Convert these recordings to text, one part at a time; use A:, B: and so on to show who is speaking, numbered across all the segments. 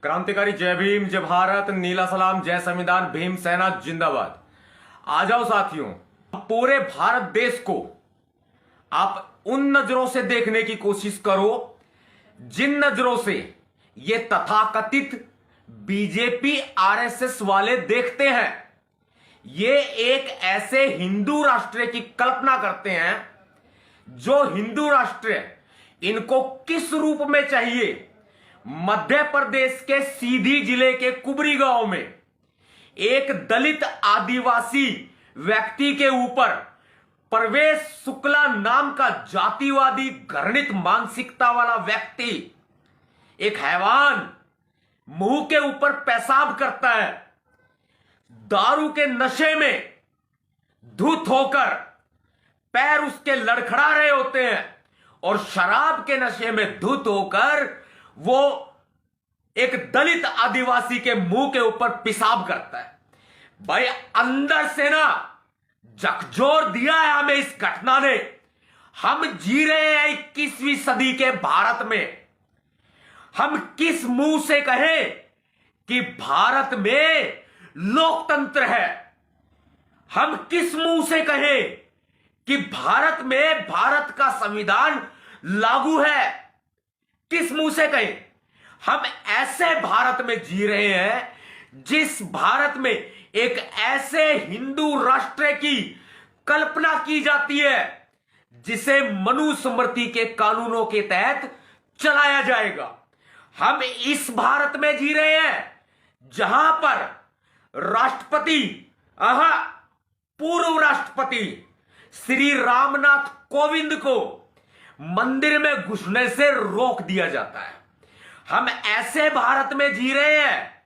A: क्रांतिकारी जय भीम, जय भारत, नीला सलाम, जय संविधान, भीम सेना जिंदाबाद। आ जाओ साथियों, पूरे भारत देश को आप उन नजरों से देखने की कोशिश करो जिन नजरों से ये तथाकथित बीजेपी आरएसएस वाले देखते हैं। ये एक ऐसे हिंदू राष्ट्र की कल्पना करते हैं जो हिंदू राष्ट्र इनको किस रूप में चाहिए। मध्य प्रदेश के सीधी जिले के कुबरी गांव में एक दलित आदिवासी व्यक्ति के ऊपर प्रवेश शुक्ला नाम का जातिवादी घृणित मानसिकता वाला व्यक्ति, एक हैवान, मुंह के ऊपर पेशाब करता है, दारू के नशे में धुत होकर पैर उसके लड़खड़ा रहे होते हैं और शराब के नशे में धुत होकर वो एक दलित आदिवासी के मुंह के ऊपर पेशाब करता है। भाई अंदर से ना झकझोर दिया है हमें इस घटना ने। हम जी रहे हैं 21वीं सदी के भारत में। हम किस मुंह से कहें कि भारत में लोकतंत्र है? हम किस मुंह से कहें कि भारत में भारत का संविधान लागू है? किस मुंह से कहें? हम ऐसे भारत में जी रहे हैं जिस भारत में एक ऐसे हिंदू राष्ट्र की कल्पना की जाती है जिसे मनुस्मृति के कानूनों के तहत चलाया जाएगा। हम इस भारत में जी रहे हैं जहां पर राष्ट्रपति, पूर्व राष्ट्रपति श्री रामनाथ कोविंद को मंदिर में घुसने से रोक दिया जाता है। हम ऐसे भारत में जी रहे हैं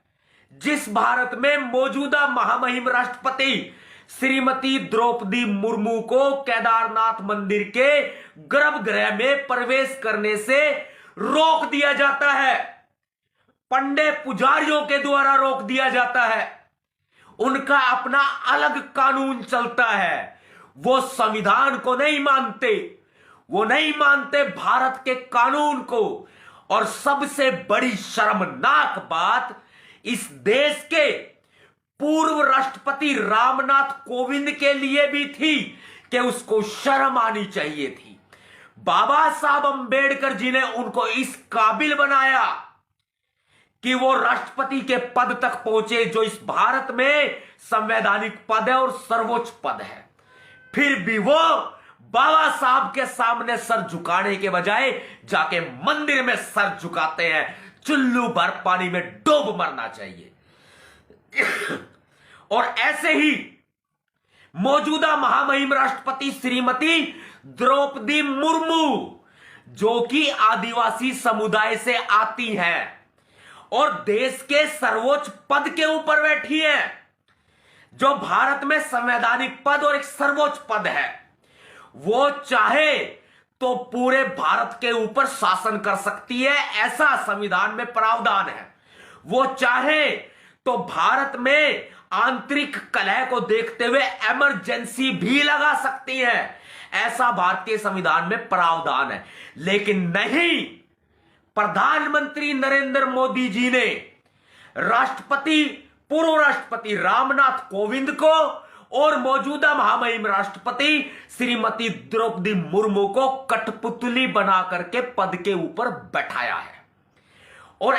A: जिस भारत में मौजूदा महामहिम राष्ट्रपति श्रीमती द्रौपदी मुर्मू को केदारनाथ मंदिर के गर्भगृह में प्रवेश करने से रोक दिया जाता है। पंडित पुजारियों के द्वारा रोक दिया जाता है। उनका अपना अलग कानून चलता है। वो संविधान को नहीं मानते, वो नहीं मानते भारत के कानून को। और सबसे बड़ी शर्मनाक बात इस देश के पूर्व राष्ट्रपति रामनाथ कोविंद के लिए भी थी कि उसको शर्म आनी चाहिए थी। बाबा साहब अंबेडकर जी ने उनको इस काबिल बनाया कि वो राष्ट्रपति के पद तक पहुंचे, जो इस भारत में संवैधानिक पद है और सर्वोच्च पद है। फिर भी वो बाबा साहब के सामने सर झुकाने के बजाय जाके मंदिर में सर झुकाते हैं। चुल्लू भर पानी में डूब मरना चाहिए। और ऐसे ही मौजूदा महामहिम राष्ट्रपति श्रीमती द्रौपदी मुर्मू, जो कि आदिवासी समुदाय से आती हैं और देश के सर्वोच्च पद के ऊपर बैठी हैं, जो भारत में संवैधानिक पद और एक सर्वोच्च पद है, वो चाहे तो पूरे भारत के ऊपर शासन कर सकती है। ऐसा संविधान में प्रावधान है। वो चाहे तो भारत में आंतरिक कलह को देखते हुए इमरजेंसी भी लगा सकती है। ऐसा भारतीय संविधान में प्रावधान है। लेकिन नहीं, प्रधानमंत्री नरेंद्र मोदी जी ने राष्ट्रपति, पूर्व राष्ट्रपति रामनाथ कोविंद को और मौजूदा महामहिम राष्ट्रपति श्रीमती द्रौपदी मुर्मू को कठपुतली बना करके पद के ऊपर बैठाया है। और